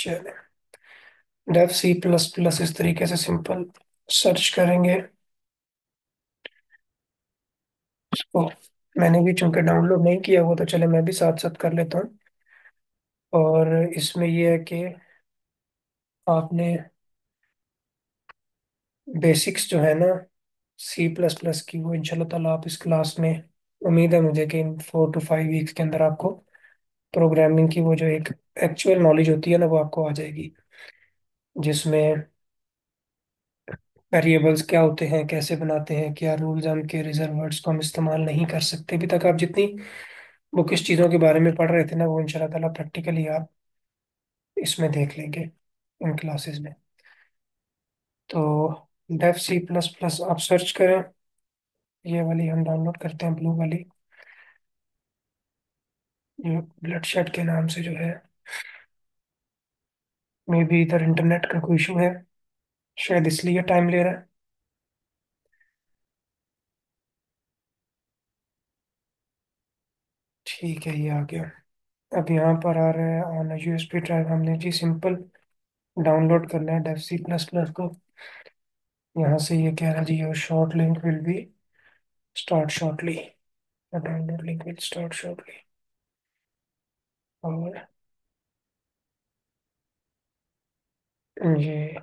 चले, Dev C plus plus इस तरीके से सिंपल सर्च करेंगे उसको। मैंने भी चूंकि डाउनलोड नहीं किया हुआ तो चले मैं भी साथ साथ कर लेता हूँ। और इसमें यह है कि आपने बेसिक्स जो है ना सी प्लस प्लस की, वो इंशाल्लाह ताला आप इस क्लास में, उम्मीद है मुझे कि इन 4 to 5 वीक्स के अंदर आपको प्रोग्रामिंग की वो जो एक एक्चुअल नॉलेज होती है ना वो आपको आ जाएगी, जिसमें वेरिएबल्स क्या होते हैं, कैसे बनाते हैं, क्या रूल्स हैं उनके, रिजर्व वर्ड्स को हम इस्तेमाल नहीं कर सकते। अभी तक आप जितनी बुकिश चीज़ों के बारे में पढ़ रहे थे ना वो इंशाल्लाह ताला प्रैक्टिकली आप इसमें देख लेंगे इन क्लासेस में। तो डेफ सी प्लस प्लस आप सर्च करें, ये वाली हम डाउनलोड करते हैं, ब्लू वाली, जो ब्लड शेड के नाम से जो है। मे भी इधर इंटरनेट का कोई इशू है, शायद इसलिए टाइम ले रहा है। ठीक है, ये आ गया। अब यहाँ पर आ रहा है ऑन यूएसबी ड्राइव, हमने जी सिंपल डाउनलोड करना है डेफ सी प्लस प्लस को। यहाँ से ये कह रहा है जी your short link will be start shortly, download link will start shortly. और ये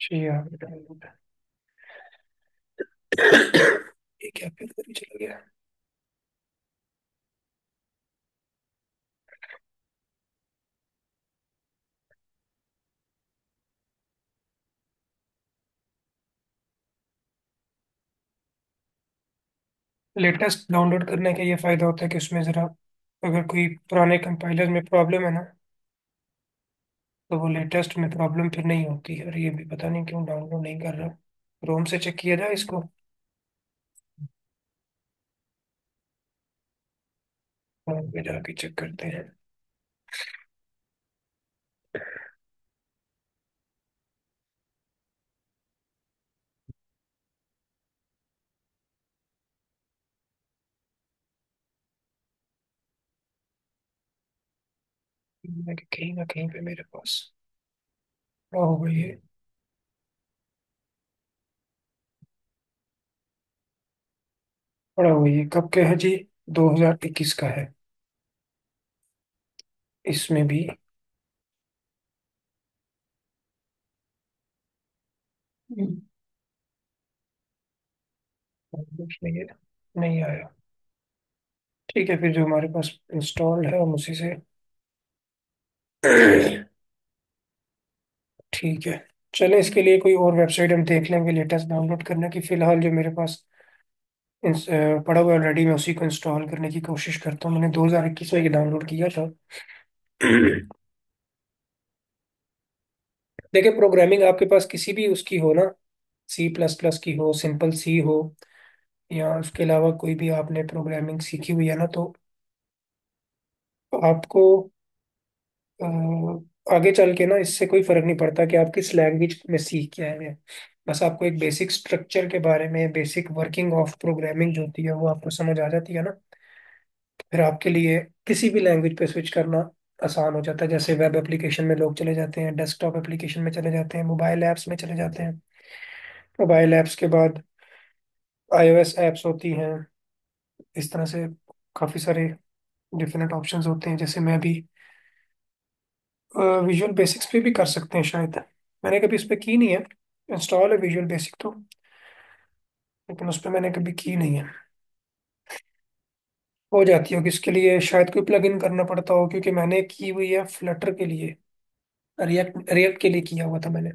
चाहिए आगे डाउनलोड। ये क्या फिर करी चला गया। लेटेस्ट डाउनलोड करने का ये फायदा होता है कि उसमें जरा अगर कोई पुराने कंपाइलर में प्रॉब्लम है ना तो वो लेटेस्ट में प्रॉब्लम फिर नहीं होती। और ये भी पता नहीं क्यों डाउनलोड नहीं कर रहा। रोम से चेक किया जाए इसको। रोम पे जाके चेक करते हैं। मैं कि कहीं ना कहीं पे मेरे पास क्या हो गई है। पड़ा हुआ ये कब का है जी, 2021 का है। इसमें भी उसमें ये नहीं आया। ठीक है, फिर जो हमारे पास इंस्टॉल्ड है हम उसी से ठीक है। चलें, इसके लिए कोई और वेबसाइट हम देख लेंगे लेटेस्ट डाउनलोड करने की। फिलहाल जो मेरे पास पड़ा हुआ ऑलरेडी, मैं उसी को इंस्टॉल करने की कोशिश करता हूँ। मैंने 2021 में ये डाउनलोड किया था। देखिए, प्रोग्रामिंग आपके पास किसी भी उसकी हो ना, सी प्लस प्लस की हो, सिंपल सी हो, या उसके अलावा कोई भी आपने प्रोग्रामिंग सीखी हुई है ना, तो आपको आगे चल के ना इससे कोई फर्क नहीं पड़ता कि आप किस लैंग्वेज में सीख के आए हैं। बस आपको एक बेसिक स्ट्रक्चर के बारे में, बेसिक वर्किंग ऑफ प्रोग्रामिंग जो होती है वो आपको समझ आ जाती है ना, फिर आपके लिए किसी भी लैंग्वेज पे स्विच करना आसान हो जाता है। जैसे वेब एप्लीकेशन में लोग चले जाते हैं, डेस्कटॉप एप्लीकेशन में चले जाते हैं, मोबाइल ऐप्स में चले जाते हैं। मोबाइल ऐप्स के बाद आईओएस ऐप्स होती हैं। इस तरह से काफ़ी सारे डिफरेंट ऑप्शंस होते हैं। जैसे मैं भी विजुअल बेसिक्स पे भी कर सकते हैं शायद। मैंने कभी इस पे की नहीं है, इंस्टॉल है विजुअल बेसिक तो, लेकिन उस पर मैंने कभी की नहीं है। हो जाती होगी, इसके लिए शायद कोई प्लगइन करना पड़ता हो, क्योंकि मैंने की हुई है फ्लटर के लिए, रिएक्ट रिएक्ट के लिए किया हुआ था मैंने।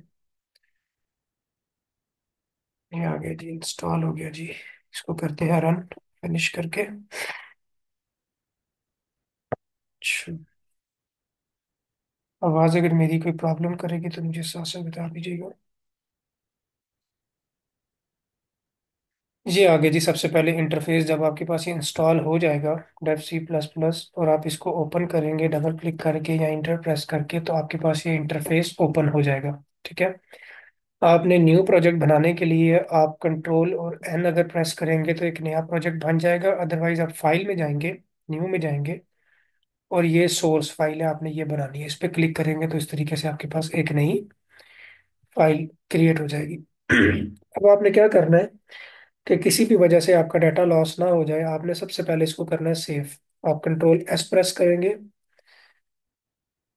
ये आ गया जी, इंस्टॉल हो गया जी। इसको करते हैं रन, फिनिश करके। अच्छा, आवाज़ अगर मेरी कोई प्रॉब्लम करेगी तो मुझे साथ साथ बता दीजिएगा। ये आगे जी, सबसे पहले इंटरफेस जब आपके पास ये इंस्टॉल हो जाएगा डेव C++ और आप इसको ओपन करेंगे डबल क्लिक करके या इंटर प्रेस करके, तो आपके पास ये इंटरफेस ओपन हो जाएगा। ठीक है। आपने न्यू प्रोजेक्ट बनाने के लिए आप कंट्रोल और एन अगर प्रेस करेंगे तो एक नया प्रोजेक्ट बन जाएगा। अदरवाइज आप फाइल में जाएंगे, न्यू में जाएंगे, और ये सोर्स फाइल है, आपने ये बनानी है, इस पर क्लिक करेंगे तो इस तरीके से आपके पास एक नई फाइल क्रिएट हो जाएगी। अब आपने क्या करना है कि किसी भी वजह से आपका डाटा लॉस ना हो जाए, आपने सबसे पहले इसको करना है सेव। आप कंट्रोल एस प्रेस करेंगे।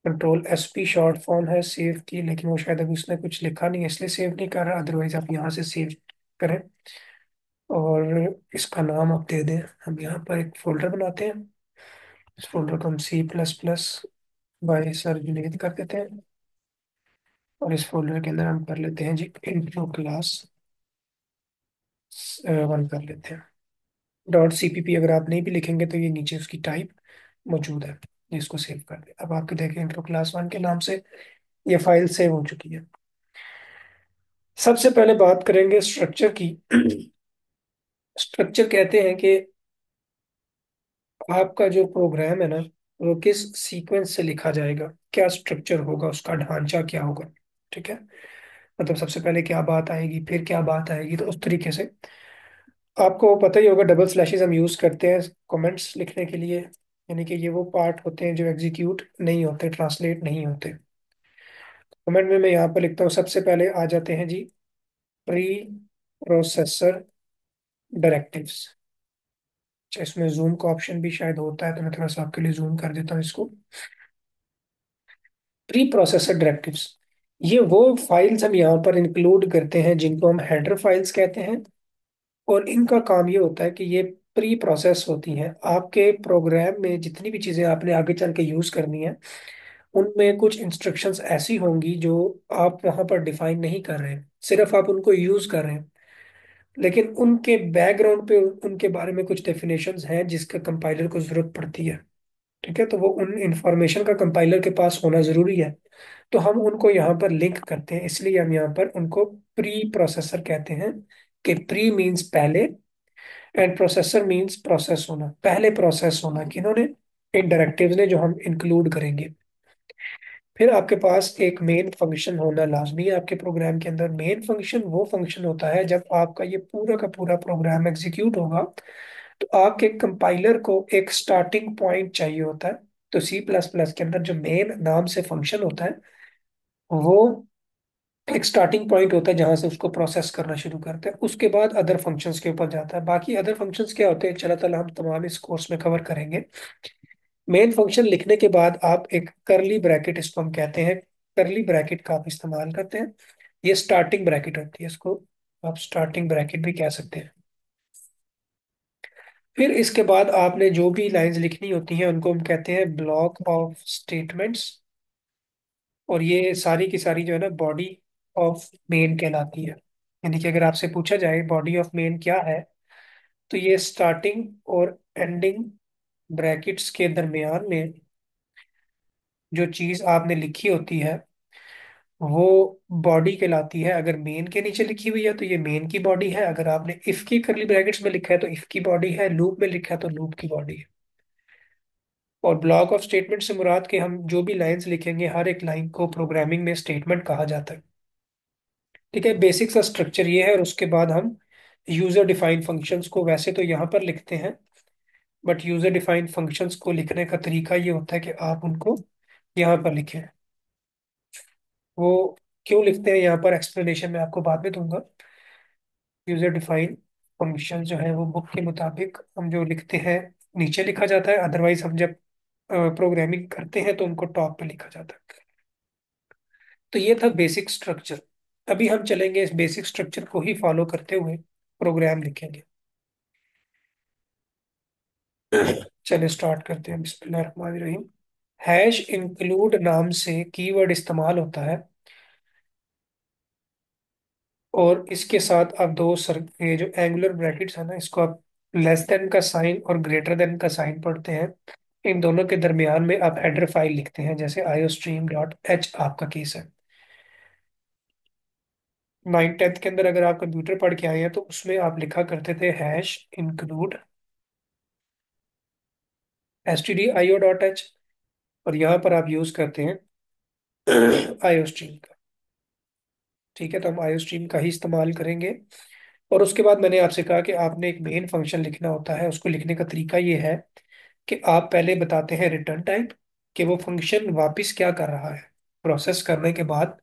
Control S P short form है सेव की, लेकिन वो शायद अभी उसने कुछ लिखा नहीं है इसलिए सेव नहीं कर रहा। अदरवाइज आप यहाँ से सेव करें और इसका नाम आप दे दें। हम यहाँ पर एक फोल्डर बनाते हैं। इस फोल्डर को हम C++ बाय सर जुनेद कर देते हैं, और इस फोल्डर के अंदर हम कर लेते हैं जी इंट्रो क्लास 1 कर लेते हैं। .cpp अगर आप नहीं भी लिखेंगे तो ये नीचे उसकी टाइप मौजूद है। इसको सेव कर दें। अब आपके देखें इंट्रो क्लास 1 के नाम से ये फाइल सेव हो चुकी है। सबसे पहले बात करेंगे स्ट्रक्चर की। स्ट्रक्चर कहते हैं कि आपका जो प्रोग्राम है ना, वो किस सीक्वेंस से लिखा जाएगा, क्या स्ट्रक्चर होगा, उसका ढांचा क्या होगा। ठीक है। मतलब सबसे पहले क्या बात आएगी, फिर क्या बात आएगी, तो उस तरीके से आपको पता ही होगा। डबल स्लैशेस हम यूज करते हैं कमेंट्स लिखने के लिए, यानी कि ये वो पार्ट होते हैं जो एग्जीक्यूट नहीं होते, ट्रांसलेट नहीं होते। कमेंट में मैं यहाँ पर लिखता हूँ, सबसे पहले आ जाते हैं जी प्री प्रोसेसर डायरेक्टिव्स। अच्छा, इसमें जूम का ऑप्शन भी शायद होता है, तो मैं थोड़ा सा आपके लिए जूम कर देता हूँ इसको। प्री प्रोसेसर डायरेक्टिव्स, ये वो फाइल्स हम यहाँ पर इंक्लूड करते हैं जिनको हम हेडर फाइल्स कहते हैं। और इनका काम ये होता है कि ये प्री प्रोसेस होती हैं आपके प्रोग्राम में। जितनी भी चीज़ें आपने आगे चल के यूज़ करनी है, उनमें कुछ इंस्ट्रक्शंस ऐसी होंगी जो आप वहाँ पर डिफाइन नहीं कर रहे हैं, सिर्फ आप उनको यूज़ कर रहे हैं। लेकिन उनके बैकग्राउंड पे उनके बारे में कुछ डेफिनेशंस हैं जिसका कंपाइलर को ज़रूरत पड़ती है। ठीक है। तो वो उन इंफॉर्मेशन का कंपाइलर के पास होना ज़रूरी है। तो हम उनको यहाँ पर लिंक करते हैं, इसलिए हम यहाँ पर उनको प्री प्रोसेसर कहते हैं। कि प्री मीन्स पहले, एंड प्रोसेसर मीन्स प्रोसेस होना, पहले प्रोसेस होना किन्होंने, इन डायरेक्टिव्स ने जो हम इंक्लूड करेंगे। फिर आपके पास एक मेन फंक्शन होना लाजमी है आपके प्रोग्राम के अंदर। मेन फंक्शन वो फंक्शन होता है जब आपका ये पूरा का पूरा प्रोग्राम एग्जीक्यूट होगा, तो आपके कंपाइलर को एक स्टार्टिंग पॉइंट चाहिए होता है। तो C++ के अंदर जो मेन नाम से फंक्शन होता है, वो एक स्टार्टिंग पॉइंट होता है जहां से उसको प्रोसेस करना शुरू करते हैं। उसके बाद अदर फंक्शंस के ऊपर जाता है। बाकी अदर फंक्शंस क्या होते हैं, चला तला हम तमाम इस कोर्स में कवर करेंगे। मेन फंक्शन लिखने के बाद आप एक करली ब्रैकेट, इसको हम कहते हैं करली ब्रैकेट का आप इस्तेमाल करते हैं। ये स्टार्टिंग ब्रैकेट होती है, इसको आप स्टार्टिंग ब्रैकेट भी कह सकते हैं। फिर इसके बाद आपने जो भी लाइंस लिखनी होती हैं उनको हम कहते हैं ब्लॉक ऑफ स्टेटमेंट्स। और ये सारी की सारी जो है ना बॉडी ऑफ मेन कहलाती है। यानी कि अगर आपसे पूछा जाए बॉडी ऑफ मेन क्या है, तो ये स्टार्टिंग और एंडिंग ब्रैकेट्स के दरमियान में जो चीज आपने लिखी होती है, वो बॉडी कहलाती है। अगर मेन के नीचे लिखी हुई है तो ये मेन की बॉडी है। अगर आपने इफ की करली ब्रैकेट्स में लिखा है तो इफ की बॉडी है, लूप में लिखा है तो लूप की बॉडी है। और ब्लॉक ऑफ स्टेटमेंट से मुराद के हम जो भी लाइंस लिखेंगे, हर एक लाइन को प्रोग्रामिंग में स्टेटमेंट कहा जाता है। ठीक है। बेसिक सा स्ट्रक्चर ये है, और उसके बाद हम यूजर डिफाइंड फंक्शंस को वैसे तो यहाँ पर लिखते हैं, बट यूजर डिफाइंड फंक्शंस को लिखने का तरीका ये होता है कि आप उनको यहाँ पर लिखें। वो क्यों लिखते हैं यहाँ पर, एक्सप्लेनेशन मैं आपको बाद में दूंगा। यूजर डिफाइंड फंक्शन जो है वो बुक के मुताबिक हम जो लिखते हैं नीचे लिखा जाता है। अदरवाइज हम जब प्रोग्रामिंग करते हैं तो उनको टॉप पे लिखा जाता है। तो ये था बेसिक स्ट्रक्चर। अभी हम चलेंगे इस बेसिक स्ट्रक्चर को ही फॉलो करते हुए प्रोग्राम लिखेंगे। चलिए स्टार्ट करते हैं। बिस्मिल्लाहिर्रहमानिर्रहीम। हैश इंक्लूड नाम से कीवर्ड इस्तेमाल होता है, और इसके साथ आप दो सर ये जो एंगुलर ब्रैकेट्स है ना, इसको आप लेस देन का साइन और ग्रेटर देन का साइन पढ़ते हैं। इन दोनों के दरमियान में आप हेडर फाइल लिखते हैं, जैसे iostream.h आपका केस है। नाइन टेंथ के अंदर अगर आप कंप्यूटर पढ़ के आए हैं तो उसमें आप लिखा करते थे हैश इंक्लूड stdio.h, और यहाँ पर आप यूज करते हैं आईओस्ट्रीम का। ठीक है, तो हम आईओस्ट्रीम का ही इस्तेमाल करेंगे। और उसके बाद मैंने आपसे कहा कि आपने एक मेन फंक्शन लिखना होता है। उसको लिखने का तरीका ये है कि आप पहले बताते हैं रिटर्न टाइप, कि वो फंक्शन वापस क्या कर रहा है। प्रोसेस करने के बाद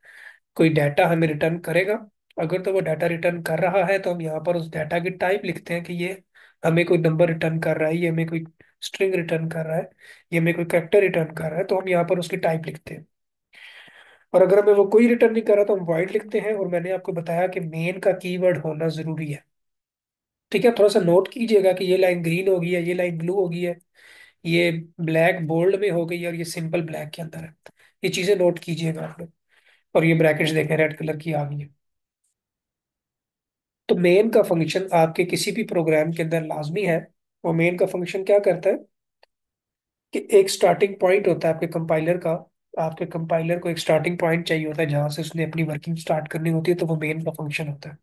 कोई डाटा हमें रिटर्न करेगा। अगर तो वो डाटा रिटर्न कर रहा है तो हम यहाँ पर उस डाटा की टाइप लिखते हैं कि ये हमें कोई नंबर रिटर्न कर रहा है, ये हमें कोई स्ट्रिंग रिटर्न कर रहा है, ये हमें कोई कैरेक्टर रिटर्न कर रहा है, तो हम यहाँ पर उसकी टाइप लिखते हैं। और अगर हमें वो कोई रिटर्न नहीं कर रहा तो हम वॉइड लिखते हैं। और मैंने आपको बताया कि मेन का कीवर्ड होना जरूरी है। ठीक है, थोड़ा सा नोट कीजिएगा कि ये लाइन ग्रीन होगी है, ये लाइन ब्लू होगी है, ये ब्लैक बोल्ड में हो गई है, और ये सिंपल ब्लैक के अंदर है। ये चीजें नोट कीजिएगा आप लोग। और ये ब्रैकेट्स देखें रेड कलर की आ गई है। तो मेन का फंक्शन आपके किसी भी प्रोग्राम के अंदर लाजमी है। वो मेन का फंक्शन क्या करता है कि एक स्टार्टिंग पॉइंट होता है आपके कंपाइलर का। आपके कंपाइलर को एक स्टार्टिंग पॉइंट चाहिए होता है जहां से उसने अपनी वर्किंग स्टार्ट करनी होती है, तो वो मेन का फंक्शन होता है।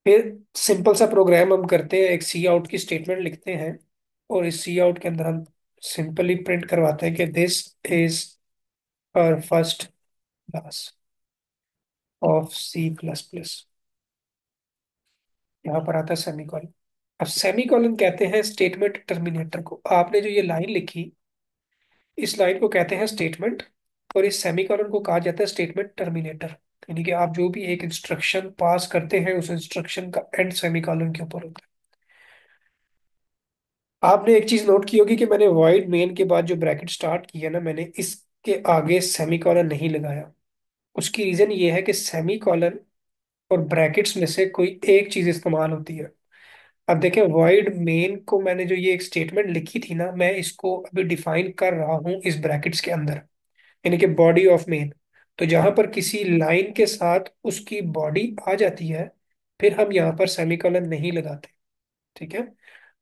फिर सिंपल सा प्रोग्राम हम करते हैं, एक सी आउट की स्टेटमेंट लिखते हैं। और इस सी आउट के अंदर हम सिंपली प्रिंट करवाते हैं कि this is our first class of C++। यहाँ पर आता है सेमीकॉलन। अब सेमीकॉलन कहते हैं स्टेटमेंट टर्मिनेटर को। आपने जो ये लाइन लिखी, इस लाइन को कहते हैं स्टेटमेंट, और इस सेमीकॉलन को कहा जाता है स्टेटमेंट टर्मिनेटर। यानी कि आप जो भी एक इंस्ट्रक्शन पास करते हैं उस इंस्ट्रक्शन का एंड सेमीकॉलन के ऊपर होता है। आपने एक चीज नोट की होगी कि मैंने वॉइड मेन के बाद जो ब्रैकेट स्टार्ट किया ना, मैंने इसके आगे सेमीकॉलन नहीं लगाया। उसकी रीजन ये है कि सेमीकॉलन और ब्रैकेट्स में से कोई एक चीज इस्तेमाल होती है। अब देखें, वॉइड मेन को मैंने जो ये एक स्टेटमेंट लिखी थी ना, मैं इसको अभी डिफाइन कर रहा हूँ इस ब्रैकेट्स के अंदर, यानी कि बॉडी ऑफ मेन। तो जहां पर किसी लाइन के साथ उसकी बॉडी आ जाती है, फिर हम यहाँ पर सेमीकोलन नहीं लगाते। ठीक है।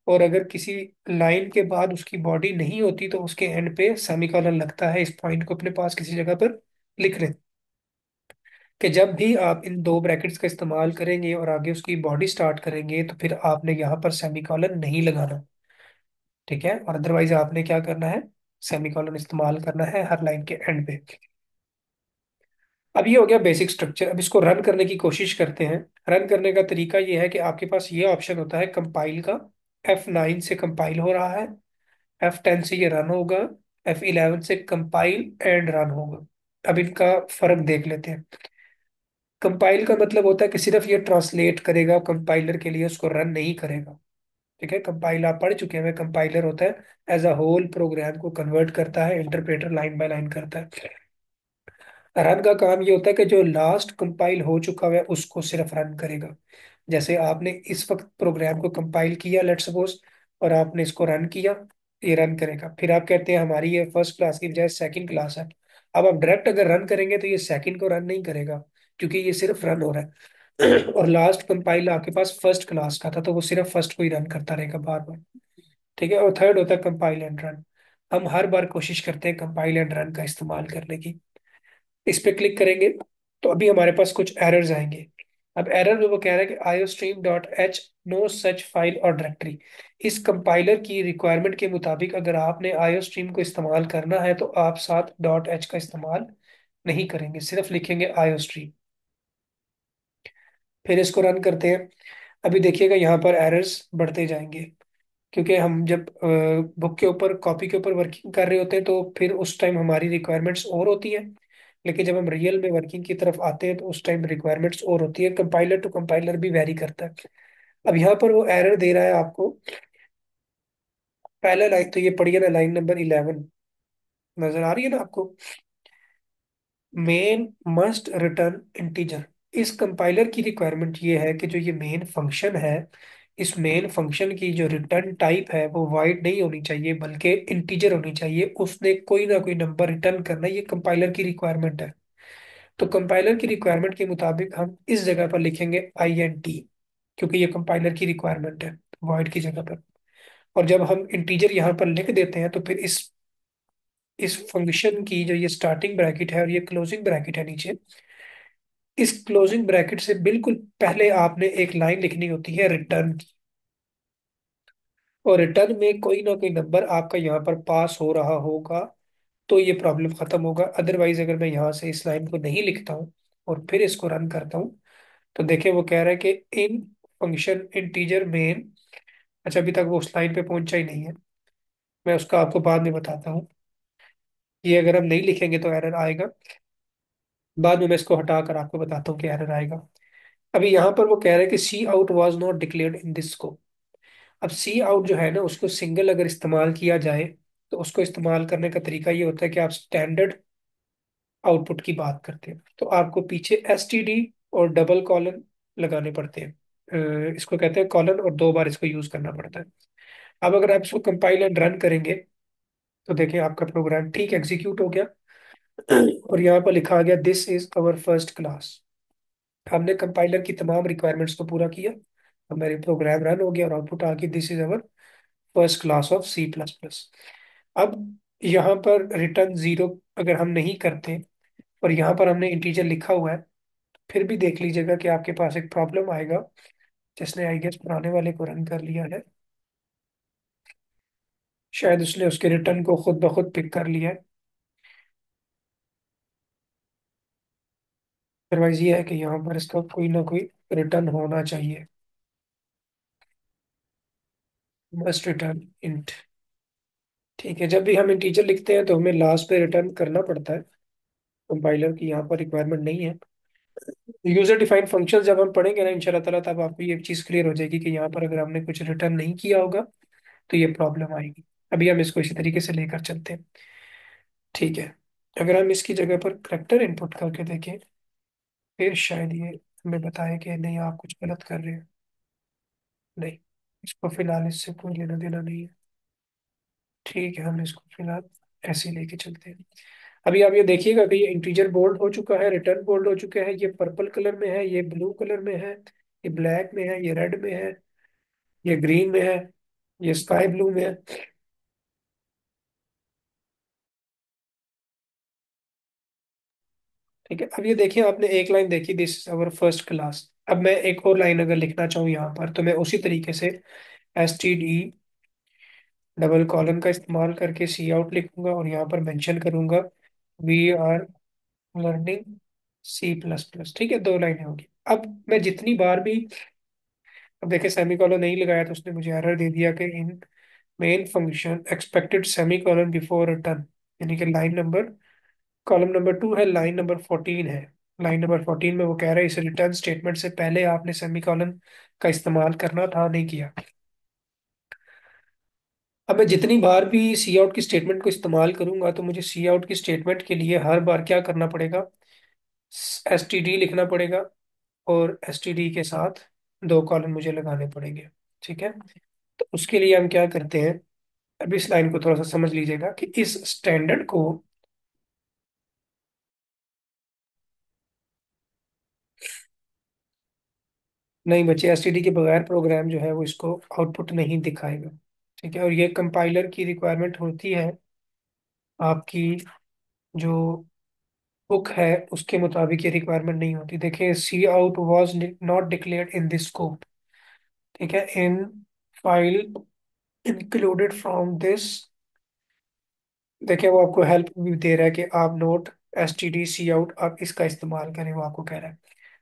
और अगर किसी लाइन के बाद उसकी बॉडी नहीं होती तो उसके एंड पे सेमीकोलन लगता है। इस पॉइंट को अपने पास किसी जगह पर लिख लें कि जब भी आप इन दो ब्रैकेट्स का इस्तेमाल करेंगे और आगे उसकी बॉडी स्टार्ट करेंगे तो फिर आपने यहाँ पर सेमीकोलन नहीं लगाना। ठीक है, और अदरवाइज आपने क्या करना है, सेमीकोलन इस्तेमाल करना है हर लाइन के एंड पे। अब ये हो गया बेसिक स्ट्रक्चर। अब इसको रन करने की कोशिश करते हैं। रन करने का तरीका ये है कि आपके पास ये ऑप्शन होता है कंपाइल का। F9 से कंपाइल हो रहा है, F10 से ये रन होगा, F11 से कंपाइल एंड रन होगा। अब इनका फर्क देख लेते हैं। कंपाइल का मतलब होता है कि सिर्फ ये ट्रांसलेट करेगा कंपाइलर के लिए, उसको रन नहीं करेगा। ठीक है, कंपाइल आप पढ़ चुके हैं। कंपाइलर होता है एज अ होल प्रोग्राम को कन्वर्ट करता है, इंटरप्रेटर लाइन बाय लाइन करता है। रन का काम ये होता है कि जो लास्ट कंपाइल हो चुका है उसको सिर्फ रन करेगा। जैसे आपने इस वक्त प्रोग्राम को कंपाइल किया लेट सपोज, और आपने इसको रन किया, ये रन करेगा। फिर आप कहते हैं हमारी ये फर्स्ट क्लास की बजाय सेकंड क्लास है। अब आप डायरेक्ट अगर रन करेंगे तो ये सेकंड को रन नहीं करेगा, क्योंकि ये सिर्फ रन हो रहा है। और लास्ट कंपाइल आपके पास फर्स्ट क्लास का था तो वो सिर्फ फर्स्ट को ही रन करता रहेगा बार बार। ठीक है, और थर्ड होता है कंपाइल एंड रन। हम हर बार कोशिश करते हैं कंपाइल एंड रन का इस्तेमाल करने की। इस पे क्लिक करेंगे तो अभी हमारे पास कुछ एरर्स आएंगे। अब एरर में वो कह रहा है कि iostream.h नो सच फाइल और डायरेक्टरी। इस कंपाइलर की रिक्वायरमेंट के मुताबिक अगर आपने iostream को इस्तेमाल करना है तो आप साथ .h का इस्तेमाल नहीं करेंगे, सिर्फ लिखेंगे iostream। फिर इसको रन करते हैं। अभी देखिएगा यहाँ पर एरर्स बढ़ते जाएंगे, क्योंकि हम जब बुक के ऊपर कॉपी के ऊपर वर्किंग कर रहे होते हैं तो फिर उस टाइम हमारी रिक्वायरमेंट्स और होती है। लेकिन जब हम रियल में वर्किंग की तरफ आते हैं तो उस टाइम रिक्वायरमेंट्स और होती है। कंपाइलर टू कंपाइलर भी वेरी करता है। अब यहाँ पर वो एरर दे रहा है आपको। पहला लाइन तो ये पढ़िए ना, लाइन नंबर 11 नजर आ रही है ना आपको। Main must return integer. इस कंपाइलर की रिक्वायरमेंट ये है कि जो ये मेन फंक्शन है, इस मेन फंक्शन की जो रिटर्न टाइप है वो वाइड नहीं होनी चाहिए बल्कि इंटीजर होनी चाहिए। उसने कोई ना कोई नंबर रिटर्न करना है, ये कंपाइलर की रिक्वायरमेंट है। तो कंपाइलर की रिक्वायरमेंट के मुताबिक हम इस जगह पर लिखेंगे INT, क्योंकि ये कंपाइलर की रिक्वायरमेंट है वॉइड की जगह पर। और जब हम इंटीजर यहाँ पर लिख देते हैं तो फिर इस इस फंक्शन की जो ये स्टार्टिंग ब्रैकेट है और ये क्लोजिंग ब्रैकेट है नीचे, इस क्लोजिंग ब्रैकेट से बिल्कुल पहले आपने एक लाइन लिखनी होती है रिटर्न की। और रिटर्न में कोई ना कोई नंबर आपका यहाँ पर पास हो रहा होगा, तो ये प्रॉब्लम खत्म होगा। अदरवाइज अगर मैं यहाँ से इस लाइन को नहीं लिखता हूँ और फिर इसको रन करता हूँ, तो देखिए वो कह रहा है कि इन फंक्शन इंटीजर मेन। अच्छा, अभी तक वो उस लाइन पे पहुंचा ही नहीं है। मैं उसका आपको बाद में बताता हूँ। ये अगर हम नहीं लिखेंगे तो एरर आएगा। बाद में मैं इसको हटा कर आपको बताता हूँ कि एरर आएगा। अभी यहाँ पर वो कह रहे हैं कि cout was not declared in this scope. अब सी आउट जो है ना, उसको सिंगल अगर इस्तेमाल किया जाए, तो उसको इस्तेमाल करने का तरीका ये होता है कि आप स्टैंडर्ड आउटपुट की बात करते हैं तो आपको पीछे एस टी डी और डबल कॉलन लगाने पड़ते हैं। इसको कहते हैं कॉलन, और 2 बार इसको यूज करना पड़ता है। अब अगर आप इसको कंपाइल एंड रन करेंगे, तो देखिए आपका प्रोग्राम ठीक एग्जीक्यूट हो गया। और यहाँ पर लिखा आ गया this is our first class. हमने कंपाइलर की तमाम रिक्वायरमेंट्स को पूरा किया, हमारे प्रोग्राम रन हो गया और आउटपुट आ गई this is our first class of C++। अब यहाँ पर रिटर्न जीरो अगर हम नहीं करते और यहाँ पर हमने इंटीजर लिखा हुआ है, फिर भी देख लीजिएगा कि आपके पास एक प्रॉब्लम आएगा। जिसने आई गेस पुराने वाले को रन कर लिया है, शायद उसने उसके रिटर्न को खुद ब खुद पिक कर लिया है। अदरवाइज ये है कि यहाँ पर इसका कोई ना कोई रिटर्न होना चाहिए। Must return int. ठीक है, जब भी हम इंटीजर लिखते हैं तो हमें लास्ट पे रिटर्न करना पड़ता है। कंपाइलर की यहाँ पर रिक्वायरमेंट नहीं है। यूजर डिफाइंड फंक्शन जब हम पढ़ेंगे ना इंशाल्लाह ताला, तब आपको ये चीज़ क्लियर हो जाएगी कि यहाँ पर अगर हमने कुछ रिटर्न नहीं किया होगा तो ये प्रॉब्लम आएगी। अभी हम इसको इसी तरीके से लेकर चलते हैं। ठीक है, अगर हम इसकी जगह पर करेक्टर इनपुट करके देखें, फिर शायद ये हमें बताए कि नहीं आप कुछ गलत कर रहे हैं। नहीं, इसको फिलहाल इससे कोई लेना देना नहीं है। ठीक है, हम इसको फिलहाल ऐसे ही लेके चलते हैं। अभी आप ये देखिएगा कि ये इंटीजर बोल्ड हो चुका है, रिटर्न बोल्ड हो चुका है, ये पर्पल कलर में है, ये ब्लू कलर में है, ये ब्लैक में है, ये रेड में है, ये ग्रीन में है, ये स्काई ब्लू में है। ठीक है, अब ये देखिए आपने एक लाइन देखी this is our first class. अब मैं एक और लाइन अगर लिखना चाहूँ यहाँ पर, तो मैं उसी तरीके से S T D double colon का इस्तेमाल करके सी आउट लिखूंगा और यहाँ पर मेंशन करूंगा वी आर लर्निंग C++। ठीक है, 2 लाइनें होगी। अब मैं जितनी बार भी, अब देखिए सेमी कॉलन नहीं लगाया तो उसने मुझे एरर दे दिया कि in main function expected semicolon before return. यानी कि लाइन नंबर, कॉलम नंबर 2 है, लाइन नंबर 14 है। लाइन नंबर 14 में वो कह रहा है इस रिटर्न स्टेटमेंट से पहले आपने सेमी कॉलन का इस्तेमाल करना था, नहीं किया। अब मैं जितनी बार भी सी आउट की स्टेटमेंट को इस्तेमाल करूंगा, तो मुझे सी आउट की स्टेटमेंट के लिए हर बार क्या करना पड़ेगा, एस टी डी लिखना पड़ेगा, और एस टी डी के साथ 2 कॉलम मुझे लगाने पड़ेंगे। ठीक है, तो उसके लिए हम क्या करते हैं, अब इस लाइन को थोड़ा सा समझ लीजिएगा कि इस स्टैंडर्ड को, नहीं बच्चे, एसटीडी के बगैर प्रोग्राम जो है वो इसको आउटपुट नहीं दिखाएगा। ठीक है, और ये कंपाइलर की रिक्वायरमेंट होती है, आपकी जो बुक है उसके मुताबिक ये रिक्वायरमेंट नहीं होती। देखिए cout was not declared in this scope. ठीक है, in file included from this. देखिए वो आपको हेल्प भी दे रहा है कि आप note S T D C out आप इसका इस्तेमाल करें, वो आपको कह रहा है।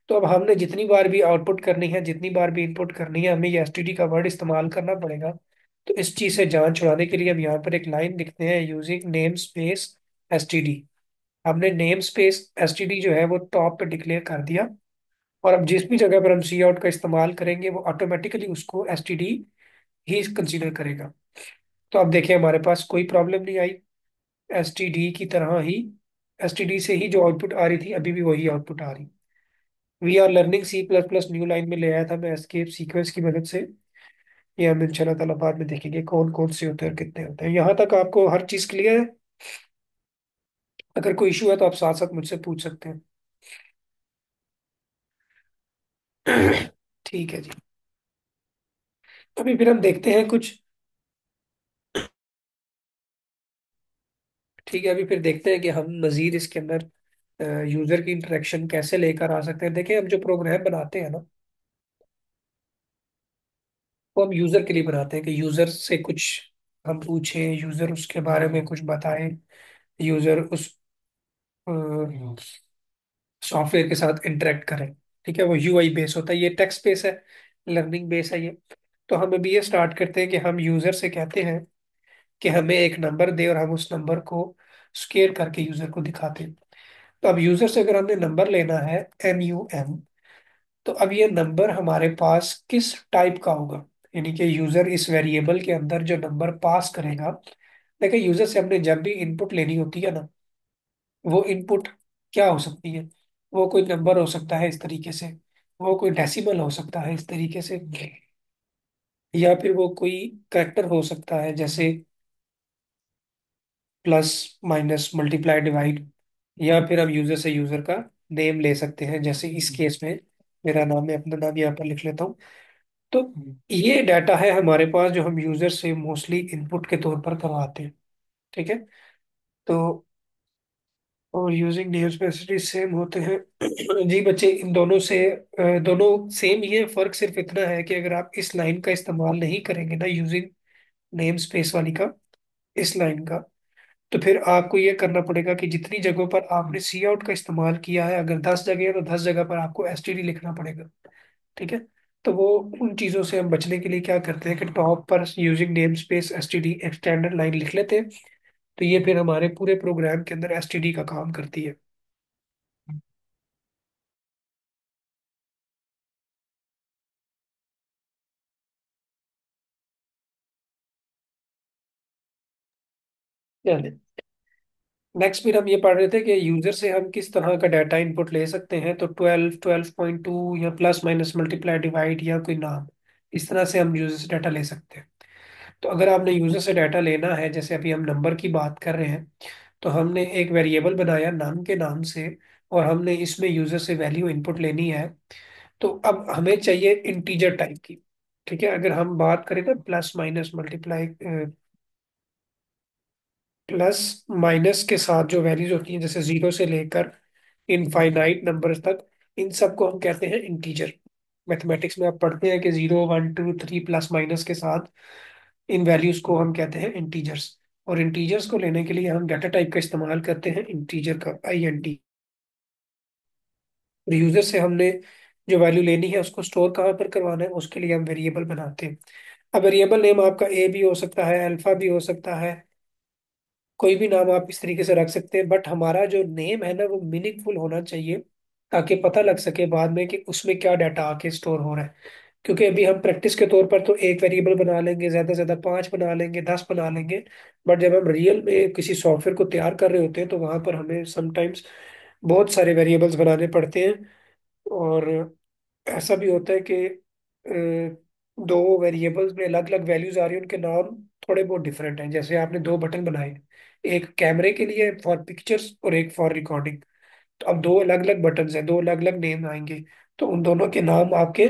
तो अब हमने जितनी बार भी आउटपुट करनी है, जितनी बार भी इनपुट करनी है, हमें ये एसटीडी का वर्ड इस्तेमाल करना पड़ेगा। तो इस चीज से जान छुड़ाने के लिए हम यहाँ पर एक लाइन लिखते हैं यूजिंग नेम स्पेस एसटीडी। हमने नेम स्पेस एसटीडी जो है वो टॉप पे डिक्लेयर कर दिया, और अब जिस भी जगह पर हम सी आउट का इस्तेमाल करेंगे वो ऑटोमेटिकली उसको एसटीडी ही कंसीडर करेगा। तो अब देखिए हमारे पास कोई प्रॉब्लम नहीं आई। एसटीडी की तरह ही, एसटीडी से ही जो आउटपुट आ रही थी अभी भी वही आउटपुट आ रही। We are learning C++ new line में ले आया था मैं एस्केप सीक्वेंस की मदद से। ये हम इंशाल्लाह ताला बाद में देखेंगे कौन कौन से होते हैं और कितने होते हैं। यहाँ तक आपको हर चीज़ क्लियर है? अगर कोई इशू है तो आप साथ साथ मुझसे पूछ सकते हैं। ठीक है जी। अभी फिर हम देखते हैं कुछ। ठीक है, अभी फिर देखते हैं कि हम मजीद इसके अंदर यूजर की इंटरेक्शन कैसे लेकर आ सकते हैं। देखिए, हम जो प्रोग्राम बनाते हैं ना, वो हम यूजर के लिए बनाते हैं कि यूजर से कुछ हम पूछें, यूजर उसके बारे में कुछ बताए, यूजर उस सॉफ्टवेयर के साथ इंटरेक्ट करें। ठीक है, वो यूआई बेस होता है, ये टेक्स्ट बेस है, लर्निंग बेस है ये। तो हम अभी ये स्टार्ट करते हैं कि हम यूजर से कहते हैं कि हमें एक नंबर दे, और हम उस नंबर को स्केल करके यूजर को दिखाते हैं। तो अब यूजर से अगर हमने नंबर लेना है, NUM, तो अब ये नंबर हमारे पास किस टाइप का होगा, यानी कि यूजर इस वेरिएबल के अंदर जो नंबर पास करेगा। देखिए, यूजर से हमने जब भी इनपुट लेनी होती है ना, वो इनपुट क्या हो सकती है? वो कोई नंबर हो सकता है इस तरीके से, वो कोई डेसिमल हो सकता है इस तरीके से, या फिर वो कोई करेक्टर हो सकता है जैसे प्लस, माइनस, मल्टीप्लाई, डिवाइड। या फिर हम यूजर से यूजर का नेम ले सकते हैं, जैसे इस केस में मेरा नाम, मैं अपना नाम यहाँ पर लिख लेता हूँ। तो ये डाटा है हमारे पास जो हम यूजर से मोस्टली इनपुट के तौर पर करवाते हैं। ठीक है। तो और यूजिंग नेम स्पेसिफिटी सेम होते हैं। जी बच्चे, इन दोनों से दोनों सेम ही है। फर्क सिर्फ इतना है कि अगर आप इस लाइन का इस्तेमाल नहीं करेंगे ना, यूजिंग नेम स्पेस वाली का, इस लाइन का, तो फिर आपको ये करना पड़ेगा कि जितनी जगहों पर आपने सी आउट का इस्तेमाल किया है, अगर 10 जगह है तो 10 जगह पर आपको STD लिखना पड़ेगा। ठीक है। तो वो उन चीज़ों से हम बचने के लिए क्या करते हैं कि टॉप पर using name space STD extended line लिख लेते हैं। तो ये फिर हमारे पूरे प्रोग्राम के अंदर STD का काम करती है। नेक्स्ट फिर हम ये पढ़ रहे थे कि यूजर से हम किस तरह का डाटा इनपुट ले सकते हैं। तो 12, 12.2, या प्लस माइनस मल्टीप्लाई डिवाइड, या कोई नाम, इस तरह से हम यूजर से डाटा ले सकते हैं। तो अगर आपने यूजर से डाटा लेना है, जैसे अभी हम नंबर की बात कर रहे हैं, तो हमने एक वेरिएबल बनाया नाम के नाम से, और हमने इसमें यूजर से वैल्यू इनपुट लेनी है। तो अब हमें चाहिए इंटीजर टाइप की। ठीक है, अगर हम बात करें ना plus minus multiply, plus minus के साथ जो वैल्यूज होती हैं, जैसे जीरो से लेकर इनफाइनाइट नंबर्स तक, इन सबको हम कहते हैं इंटीजर। मैथमेटिक्स में आप पढ़ते हैं कि 0, 1, 2, 3 प्लस माइनस के साथ इन वैल्यूज को हम कहते हैं इंटीजर्स। और इंटीजर्स को लेने के लिए हम डाटा टाइप का इस्तेमाल करते हैं इंटीजर का, INT। और यूजर से हमने जो वैल्यू लेनी है उसको स्टोर कहाँ पर करवाना है, उसके लिए हम वेरिएबल बनाते हैं। अब वेरिएबल नेम आपका A भी हो सकता है, अल्फा भी हो सकता है, कोई भी नाम आप इस तरीके से रख सकते हैं। बट हमारा जो नेम है ना, वो मीनिंगफुल होना चाहिए, ताकि पता लग सके बाद में कि उसमें क्या डाटा आके स्टोर हो रहा है। क्योंकि अभी हम प्रैक्टिस के तौर पर तो एक वेरिएबल बना लेंगे, ज्यादा से ज्यादा 5 बना लेंगे, 10 बना लेंगे। बट जब हम रियल में किसी सॉफ्टवेयर को तैयार कर रहे होते हैं, तो वहां पर हमें समटाइम्स बहुत सारे वेरिएबल्स बनाने पड़ते हैं। और ऐसा भी होता है कि दो वेरिएबल्स में अलग अलग वैल्यूज आ रही है, उनके नाम थोड़े बहुत डिफरेंट हैं। जैसे आपने दो बटन बनाए, एक कैमरे के लिए फॉर पिक्चर्स और एक फॉर रिकॉर्डिंग। तो अब दो अलग अलग बटन हैं, दो अलग अलग नेम आएंगे। तो उन दोनों के नाम आपके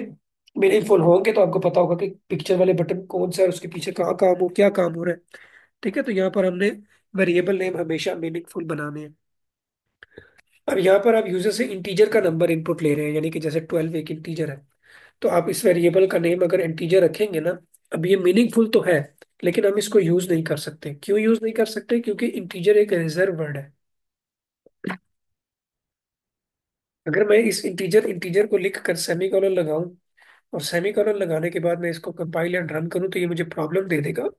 मीनिंगफुल होंगे, तो आपको पता होगा कि पिक्चर वाले बटन कौन सा है, उसके पीछे कहाँ काम हो, क्या काम हो रहा है। ठीक है, तो यहाँ पर हमने वेरिएबल नेम हमेशा मीनिंगफुल बनाने हैं। अब यहाँ पर आप यूजर से इंटीजर का नंबर इनपुट ले रहे हैं, यानी कि जैसे 12 एक इंटीजर है। तो आप इस वेरिएबल का नेम अगर इंटीजर रखेंगे ना, अब ये मीनिंगफुल तो है, लेकिन हम इसको यूज नहीं कर सकते। क्यों यूज नहीं कर सकते? क्योंकि इंटीजर एक रिजर्व वर्ड है। अगर मैं इस इंटीजर इंटीजर को लिख कर सेमीकोलन लगाऊं, और सेमीकोलन लगाने के बाद मैं इसको कंपाइल एंड रन करूं, तो ये मुझे प्रॉब्लम दे देगा।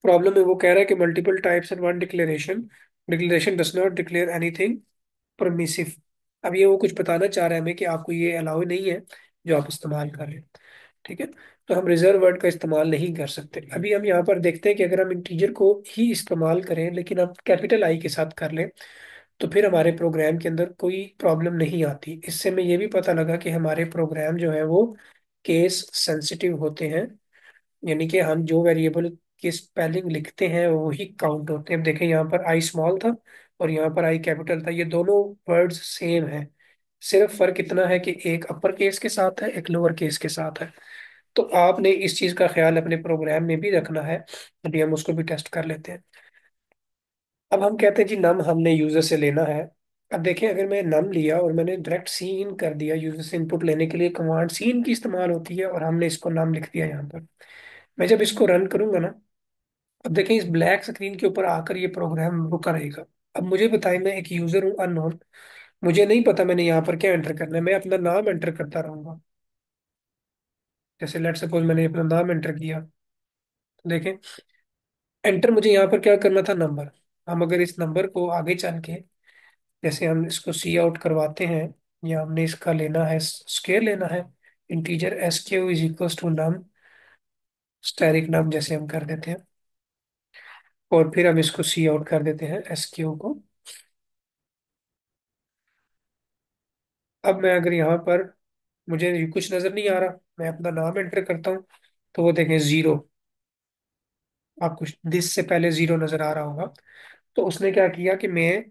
प्रॉब्लम में वो कह रहा है कि multiple types and one declaration, declaration does not declare anything permissive. अब ये वो कुछ बताना चाह रहा है हमें कि आपको ये अलाउ नहीं है जो आप इस्तेमाल कर रहे हैं। ठीक है। तो हम रिजर्व वर्ड का इस्तेमाल नहीं कर सकते। अभी हम यहाँ पर देखते हैं कि अगर हम इंटीजर को ही इस्तेमाल करें, लेकिन हम कैपिटल आई के साथ कर लें, तो फिर हमारे प्रोग्राम के अंदर कोई प्रॉब्लम नहीं आती। इससे हमें ये भी पता लगा कि हमारे प्रोग्राम जो है वो केस सेंसिटिव होते हैं, यानी कि हम जो वेरिएबल की स्पेलिंग लिखते हैं वो ही काउंट होते हैं। अब देखें, यहाँ पर आई स्मॉल था और यहाँ पर आई कैपिटल था, ये दोनों वर्ड्स सेम है। सिर्फ फर्क इतना है कि एक अपर केस के साथ है, एक लोअर केस के साथ है। तो आपने इस चीज का ख्याल अपने प्रोग्राम में भी रखना है। अभी हम उसको भी टेस्ट कर लेते हैं। अब हम कहते हैं जी नम हमने यूजर से लेना है। अब देखें, अगर मैं नम लिया और मैंने डायरेक्ट सी इन कर दिया, यूजर से इनपुट लेने के लिए कमांड सी इन की इस्तेमाल होती है, और हमने इसको नाम लिख दिया यहाँ पर। मैं जब इसको रन करूंगा ना, अब देखें इस ब्लैक स्क्रीन के ऊपर आकर ये प्रोग्राम रुका रहेगा। अब मुझे बताएं, मैं एक यूजर हूँ अननोन, मुझे नहीं पता मैंने यहाँ पर क्या एंटर करना है, मैं अपना नाम एंटर करता रहूंगा। जैसे लेट सपोज मैंने अपना नाम एंटर किया, तो देखें एंटर मुझे यहाँ पर क्या करना था, नंबर। हम अगर इस नंबर को आगे चल के, जैसे हम इसको सी आउट करवाते हैं, या हमने इसका लेना है स्केयर लेना है, integer S Q is equal to num asterisk num, जैसे हम कर देते हैं, और फिर हम इसको सी आउट कर देते हैं एस क्यू को। अब मैं अगर यहाँ पर, मुझे कुछ नजर नहीं आ रहा, मैं अपना नाम एंटर करता हूँ, तो वो देखें जीरो। आपको दिस से पहले जीरो नजर आ रहा होगा। तो उसने क्या किया कि मैं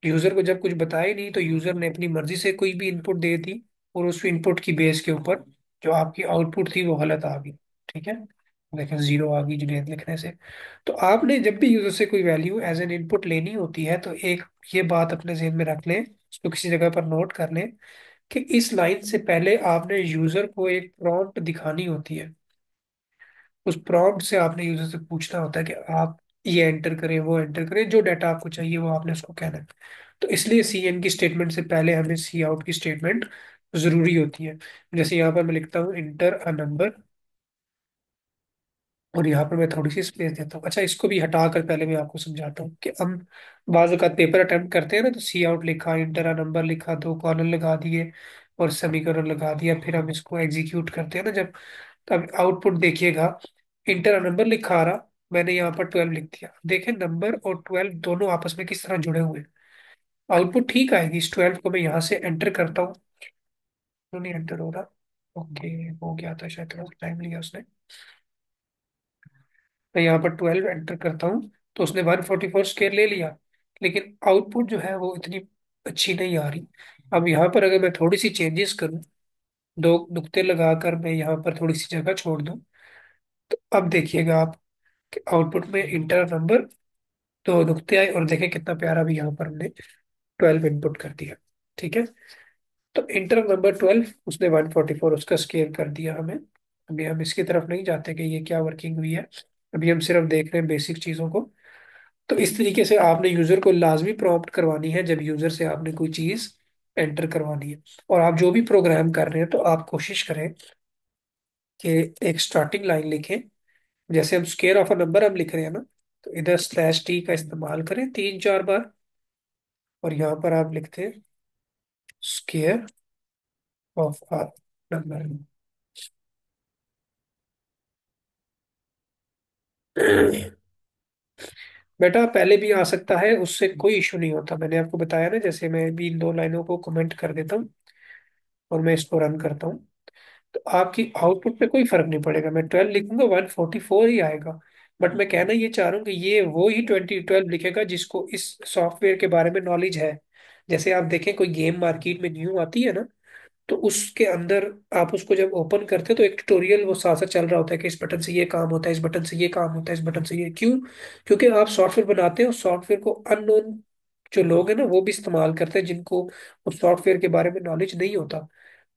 यूजर को जब कुछ बताया ही नहीं, तो यूजर ने अपनी मर्जी से कोई भी इनपुट दे दी, और उस इनपुट की बेस के ऊपर जो आपकी आउटपुट थी वो गलत आ गई। ठीक है, देखें जीरो आ गई जुनेद लिखने से। तो आपने जब भी यूजर से कोई वैल्यू एज एन इनपुट लेनी होती है, तो एक ये बात अपने जहन में रख लें, इसको किसी जगह पर नोट कर लें, कि इस लाइन से पहले आपने यूजर को एक प्रॉम्प्ट दिखानी होती है। उस प्रॉम्प्ट से आपने यूजर से पूछना होता है कि आप ये एंटर करें, वो एंटर करें, जो डाटा आपको चाहिए वो आपने उसको कहना है। तो इसलिए सी इन की स्टेटमेंट से पहले हमें सी आउट की स्टेटमेंट जरूरी होती है। जैसे यहाँ पर मैं लिखता हूँ इंटर अ नंबर, और यहाँ पर मैं थोड़ी सी स्पेस देता हूँ। अच्छा, इसको भी हटा कर पहले मैं आपको समझाता हूँ कि हम बाजू का पेपर अटेम्प्ट करते हैं ना, तो सी आउट लिखा, इंटर अ नंबर लिखा, दो कॉलन लगा दिए और समीकरण लगा दिया, फिर हम इसको एग्जीक्यूट करते हैं ना जब, तब आउटपुट देखिएगा, इंटर नंबर लिखा आ रहा, मैंने यहाँ पर 12 लिख दिया। देखें नंबर और 12 दोनों आपस में किस तरह जुड़े हुए हैं। आउटपुट ठीक आएगी। इस 12 को मैं यहाँ से एंटर करता हूँ, तो नहीं एंटर हो रहा। ओके, हो गया था शायद, थोड़ा टाइम लिया उसने। मैं यहाँ पर 12 एंटर करता हूँ, तो उसने 144 स्केयर ले लिया, लेकिन आउटपुट जो है वो इतनी अच्छी नहीं आ रही। अब यहाँ पर अगर मैं थोड़ी सी चेंजेस करूँ, दो नुक्ते लगाकर मैं यहाँ पर थोड़ी सी जगह छोड़ दूँ, तो अब देखिएगा आप कि आउटपुट में इंटर नंबर तो नुकते आए, और देखें कितना प्यारा भी यहाँ पर हमने 12 इनपुट कर दिया। ठीक है, तो इंटर नंबर 12 उसने 144 उसका स्केल कर दिया हमें। अभी हम इसकी तरफ नहीं जाते कि ये क्या वर्किंग हुई है, अभी हम सिर्फ देख रहे हैं बेसिक चीज़ों को। तो इस तरीके से आपने यूज़र को लाजमी प्रॉम्प्ट करवानी है जब यूज़र से आपने कोई चीज़ एंटर करवानी है। और आप जो भी प्रोग्राम कर रहे हैं, तो आप कोशिश करें कि एक स्टार्टिंग लाइन लिखें। जैसे हम स्केयर ऑफ अ नंबर हम लिख रहे हैं ना, तो इधर स्लैश टी का इस्तेमाल करें 3-4 बार, और यहाँ पर आप लिखते हैं स्केयर ऑफ अ नंबर। बेटा पहले भी आ सकता है, उससे कोई इशू नहीं होता। मैंने आपको बताया ना, जैसे मैं भी इन दो लाइनों को कमेंट कर देता हूँ और मैं इसको रन करता हूँ, तो आपकी आउटपुट पे कोई फर्क नहीं पड़ेगा। मैं 12 लिखूंगा 144 ही आएगा। बट मैं कहना ये चाह रहा हूँ कि ये वो ही 2012 लिखेगा जिसको इस सॉफ्टवेयर के बारे में नॉलेज है। जैसे आप देखें कोई गेम मार्केट में न्यू आती है ना, तो उसके अंदर आप उसको जब ओपन करते हो, तो एक ट्यूटोरियल वो साथ साथ चल रहा होता है कि इस बटन से ये काम होता है, इस बटन से ये काम होता है, इस बटन से ये क्यों। क्योंकि आप सॉफ्टवेयर बनाते हो, सॉफ्टवेयर को अननोन जो लोग हैं ना वो भी इस्तेमाल करते हैं, जिनको उस सॉफ्टवेयर के बारे में नॉलेज नहीं होता।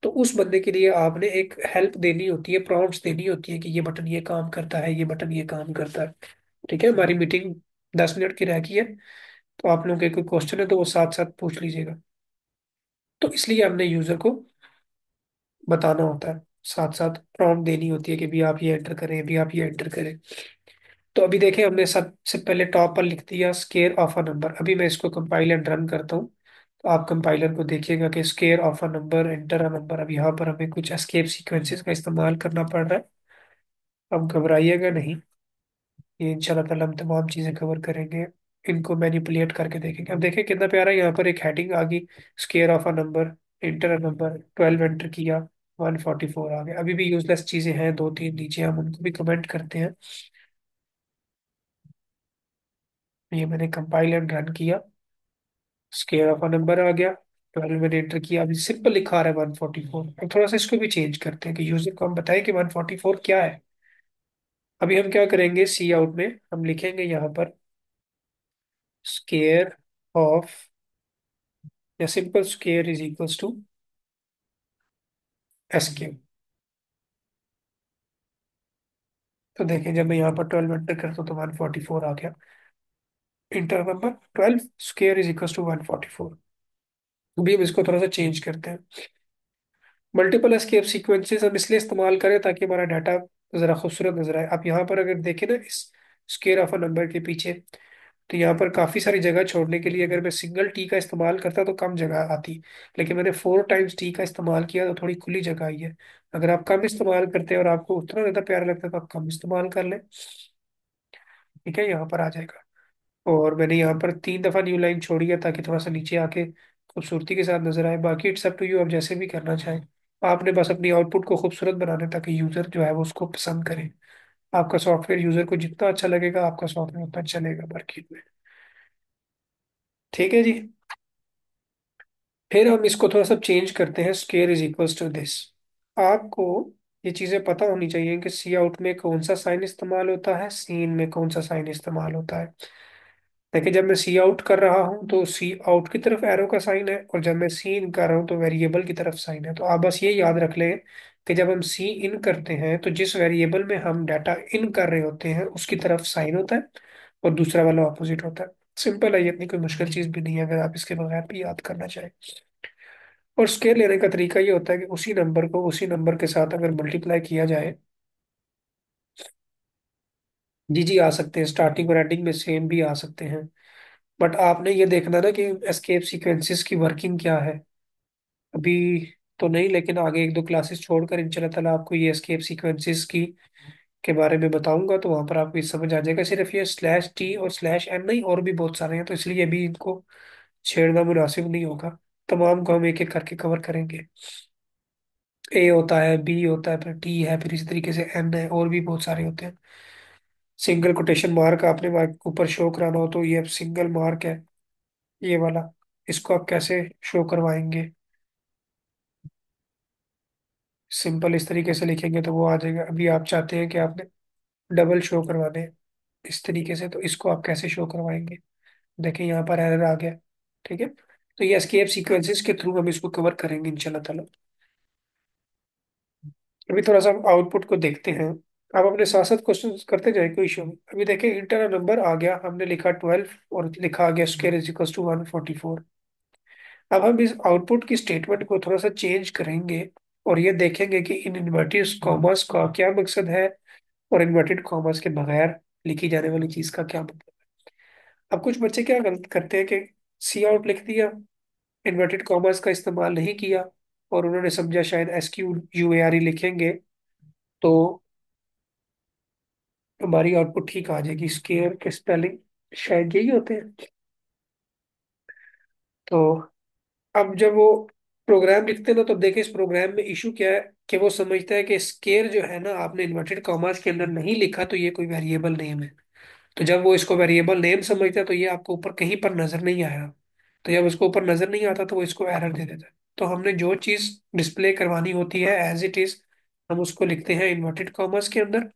तो उस बंदे के लिए आपने एक हेल्प देनी होती है, प्रॉम्प्ट्स देनी होती है कि ये बटन ये काम करता है, ये बटन ये काम करता है। ठीक है, हमारी मीटिंग 10 मिनट की रह गई है, तो आप लोगों के कोई क्वेश्चन है तो वो साथ साथ पूछ लीजिएगा। तो इसलिए हमने यूजर को बताना होता है, साथ साथ प्रॉम्प्ट देनी होती है कि भी आप ये एंटर करें, भी आप ये एंटर करें। तो अभी देखें हमने सबसे पहले टॉप पर लिख दिया स्केयर ऑफ अ नंबर। अभी मैं इसको कंपाइल एंड रन करता हूँ, तो आप कंपाइलर को देखिएगा कि square of a number, enter a number. अब यहाँ पर हमें कुछ एस्केप सीक्वेंसेस का इस्तेमाल करना पड़ रहा है। अब घबराइएगा नहीं, ये इंशाल्लाह ताला हम तमाम चीज़ें कवर करेंगे, इनको मैनिपुलेट करके देखेंगे। अब देखें कितना प्यारा, यहाँ पर एक हेडिंग आ गई, square of a number, inter a number, 12 enter किया, 144 आ गया। अभी भी यूजलेस चीज़ें हैं दो तीन नीचे, हम उनको भी कमेंट करते हैं। ये मैंने कंपाइल एंड रन किया, स्केयर ऑफ अ नंबर आ गया, 12 मैंने एंटर किया, अभी सिंपल लिखा रहा है 144। अब थोड़ा सा इसको भी चेंज करते हैं कि यूजर को हम बताएं कि 144 क्या है। अभी हम क्या करेंगे, सी आउट में हम लिखेंगे यहाँ पर स्केयर ऑफ, या simple square is equals to S Q. तो देखें जब मैं यहाँ पर 12 एंटर करता हूँ तो 144 आ गया। Enter number 12 square is equals to 144। अभी हम इसको थोड़ा सा चेंज करते हैं। मल्टीपल एस्केप सीक्वेंसेस हम इसलिए इस्तेमाल करें ताकि हमारा डाटा जरा खूबसूरत नजर आए। आप यहाँ पर अगर देखें ना, इस स्केयर ऑफ अ नंबर के पीछे, तो यहाँ पर काफी सारी जगह छोड़ने के लिए अगर मैं सिंगल टी का इस्तेमाल करता तो कम जगह आती, लेकिन मैंने 4 टाइम्स टी का इस्तेमाल किया तो थोड़ी खुली जगह आई है। अगर आप कम इस्तेमाल करते हैं और आपको उतना ज्यादा प्यारा लगता है तो आप कम इस्तेमाल कर लें। ठीक है, यहाँ पर आ जाएगा। और मैंने यहाँ पर 3 दफा न्यू लाइन छोड़ी है ताकि थोड़ा सा नीचे आके खूबसूरती के साथ नजर आए। बाकी इट्स अप टू यू, आप जैसे भी करना चाहें। आपने बस अपनी आउटपुट को खूबसूरत बनाना है ताकि यूजर जो है वो उसको पसंद करे। आपका सॉफ्टवेयर यूजर को जितना अच्छा लगेगा, आपका सॉफ्टवेयर उतना चलेगा मार्केट में। ठीक है जी। फिर हम इसको थोड़ा सा चेंज करते हैं, square is equals to this. आपको ये चीजें पता होनी चाहिए कि सी आउट में कौन सा साइन इस्तेमाल होता है, सी इन में कौन सा साइन इस्तेमाल होता है। देखिए जब मैं सी आउट कर रहा हूँ तो सी आउट की तरफ एरो का साइन है, और जब मैं सी इन कर रहा हूँ तो वेरिएबल की तरफ साइन है। तो आप बस ये याद रख लें कि जब हम सी इन करते हैं तो जिस वेरिएबल में हम डाटा इन कर रहे होते हैं उसकी तरफ साइन होता है, और दूसरा वाला ऑपोजिट होता है। सिंपल है ये, इतनी कोई मुश्किल चीज भी नहीं है अगर आप इसके बगैर भी याद करना चाहें। और स्केल लेने का तरीका ये होता है कि उसी नंबर को उसी नंबर के साथ अगर मल्टीप्लाई किया जाए, जी जी आ सकते हैं, स्टार्टिंग और एंडिंग में सेम भी आ सकते हैं। बट आपने ये देखना ना कि एस्केप सीक्वेंसेस की वर्किंग क्या है। अभी तो नहीं, लेकिन आगे 1-2 क्लासेस छोड़कर इंशाल्लाह ताला आपको ये एस्केप सीक्वेंसेस की के बारे में बताऊंगा, तो वहां पर आपको ये समझ आ जाएगा। सिर्फ ये स्लैश टी और स्लैश एन नहीं, और भी बहुत सारे हैं, तो इसलिए अभी इनको छेड़ना मुनासिब नहीं होगा। तमाम को हम एक एक करके कवर करेंगे। ए होता है, बी होता है, फिर टी है, फिर इसी तरीके से एन है, और भी बहुत सारे होते हैं। सिंगल कोटेशन मार्क आपने ऊपर शो कराना हो तो ये सिंगल मार्क है, ये वाला। इसको आप कैसे शो करवाएंगे, सिंपल इस तरीके से लिखेंगे तो वो आ जाएगा। अभी आप चाहते हैं कि आपने डबल शो करवाने हैं इस तरीके से, तो इसको आप कैसे शो करवाएंगे। देखिए यहाँ पर एरर आ गया। ठीक है, तो ये एस्केप सीक्वेंसेस के थ्रू हम इसको कवर करेंगे इंशाल्लाह ताला। अभी थोड़ा सा आउटपुट को देखते हैं। आप अपने साथ साथ क्वेश्चन करते जाए, कोई इशू नहीं। अभी देखिए इंटर नंबर आ गया, हमने लिखा 12 और लिखा आ गया स्क्वायर इज इक्वल टू 144। अब हम इस आउटपुट की स्टेटमेंट को थोड़ा सा चेंज करेंगे और ये देखेंगे कि इन इन्वर्टेड कॉमर्स का क्या मकसद है, और इन्वर्टेड कॉमर्स के बगैर लिखी जाने वाली चीज का क्या मतलब। अब कुछ बच्चे क्या गलत करते हैं कि सी आउट लिख दिया, इन्वर्टेड कॉमर्स का इस्तेमाल नहीं किया, और उन्होंने समझा शायद S Q U A R E लिखेंगे तो हमारी आउटपुट ठीक आ जाएगी। स्केयर के स्पेलिंग शायद यही होते हैं। तो अब जब वो प्रोग्राम लिखते हैं ना, तो देखें इस प्रोग्राम में इशू क्या है कि वो समझता है कि स्केयर जो है ना, आपने इन्वर्टेड कॉमास के अंदर नहीं लिखा तो ये कोई वेरिएबल नेम है। तो जब वो इसको वेरिएबल नेम समझता है तो ये आपको ऊपर कहीं पर नजर नहीं आया। तो जब उसको ऊपर नजर नहीं आता तो वो इसको एरर दे देता है। तो हमने जो चीज डिस्प्ले करवानी होती है एज इट इज, हम उसको लिखते हैं इन्वर्टेड कॉमर्स के अंदर।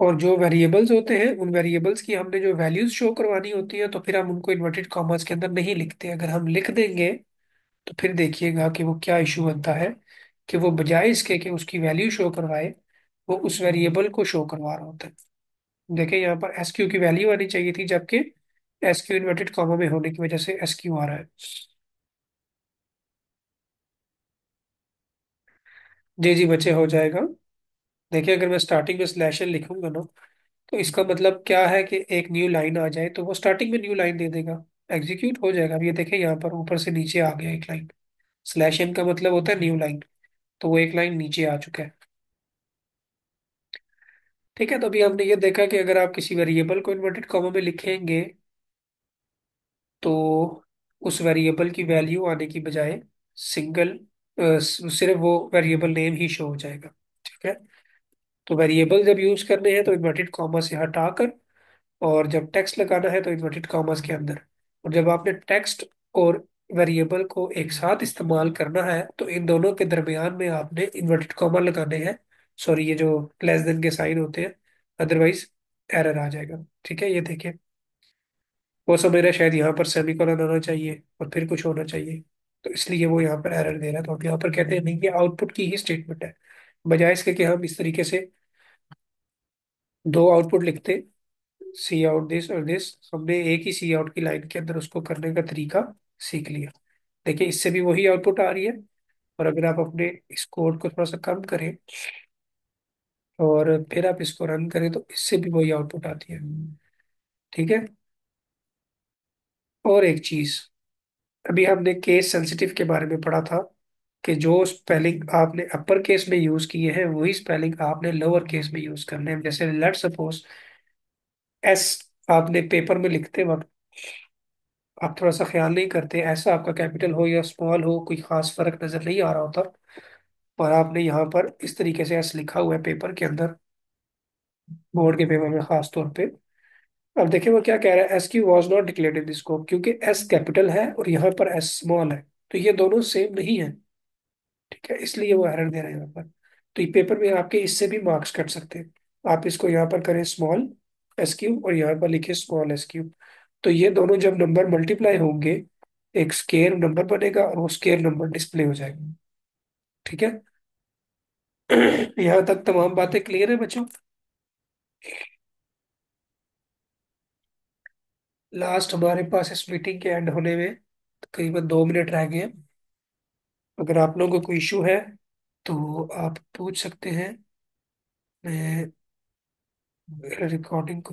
और जो वेरिएबल्स होते हैं उन वेरिएबल्स की हमने जो वैल्यूज शो करवानी होती है, तो फिर हम उनको इन्वर्टेड कॉमर्स के अंदर नहीं लिखते। अगर हम लिख देंगे तो फिर देखिएगा कि वो क्या इशू बनता है, कि वो बजाय इसके कि उसकी वैल्यू शो करवाए, वो उस वेरिएबल को शो करवा रहा होता है। देखिए यहाँ पर एस क्यू की वैल्यू आनी चाहिए थी, जबकि एस क्यू इन्वर्टेड कॉमा में होने की वजह से एस क्यू आ रहा है। जी जी बच्चे, हो जाएगा। देखिए अगर मैं स्टार्टिंग में स्लैश एन लिखूंगा ना, तो इसका मतलब क्या है कि एक न्यू लाइन आ जाए तो वो स्टार्टिंग में न्यू लाइन दे देगा, एग्जीक्यूट हो जाएगा। अब ये देखिए यहाँ पर ऊपर से नीचे आ गया एक लाइन। स्लैश एन का मतलब होता है न्यू लाइन, तो वो एक लाइन नीचे आ चुका है। ठीक है, तो अभी हमने ये देखा कि अगर आप किसी वेरिएबल को इन्वर्टेड कॉमा में लिखेंगे तो उस वेरिएबल की वैल्यू आने की बजाय सिंगल सिर्फ वो वेरिएबल नेम ही शो हो जाएगा। ठीक है, तो वेरिएबल जब यूज करने हैं तो इन्वर्टेड कॉमा से हटाकर और जब टेक्स्ट लगाना है तो इन्वर्टेड कॉमास के अंदर। और जब आपने टेक्स्ट और वेरिएबल को एक साथ इस्तेमाल करना है तो इन दोनों के दरमियान में आपने इन्वर्टेड कॉमा लगाने हैं। सॉरी, ये जो लेस देन के साइन होते हैं, अदरवाइज एरर आ जाएगा। ठीक है, ये देखिए, वो समझ रहा है शायद यहाँ पर सेमीकोलन होना चाहिए और फिर कुछ होना चाहिए, तो इसलिए वो यहाँ पर एरर दे रहा है। तो हम यहाँ पर कहते हैं नहीं, ये आउटपुट की ही स्टेटमेंट है। बजाय इसके कि हम इस तरीके से दो आउटपुट लिखते, सी आउट दिस और दिस, हमने एक ही सी आउट की लाइन के अंदर उसको करने का तरीका सीख लिया। देखिए, इससे भी वही आउटपुट आ रही है। और अगर आप अपने इस कोड को थोड़ा सा कम करें और फिर आप इसको रन करें तो इससे भी वही आउटपुट आती है। ठीक है। और एक चीज, अभी हमने केस सेंसिटिव के बारे में पढ़ा था कि जो स्पेलिंग आपने अपर केस में यूज किए हैं वही स्पेलिंग आपने लोअर केस में यूज करने हैं। जैसे लेट सपोज एस आपने पेपर में लिखते वक्त आप थोड़ा सा ख्याल नहीं करते, ऐसा आपका कैपिटल हो या स्मॉल हो कोई खास फर्क नजर नहीं आ रहा होता, और आपने यहाँ पर इस तरीके से एस लिखा हुआ है पेपर के अंदर, बोर्ड के पेपर में खास तौर पे। अब देखिए वो क्या कह रहा है, S Q was not declared in this scope, क्योंकि एस कैपिटल है और यहाँ पर एस स्मॉल है, तो ये दोनों सेम नहीं है। ठीक है, इसलिए वो एरर दे रहे हैं यहाँ पर। तो ये पेपर में आपके इससे भी मार्क्स कट सकते हैं। आप इसको यहाँ पर करें स्मॉल एस क्यू और यहाँ पर लिखे स्मॉल एस क्यू, तो ये दोनों जब नंबर मल्टीप्लाई होंगे एक स्केयर नंबर बनेगा और वो स्केयर नंबर डिस्प्ले हो जाएगा। ठीक है। यहाँ तक तमाम बातें क्लियर है बच्चों। लास्ट हमारे पास इस मीटिंग के एंड होने में तकरीबन 2 मिनट रह गए हैं। अगर आप लोगों को कोई इशू है तो आप पूछ सकते हैं। मैं रिकॉर्डिंग को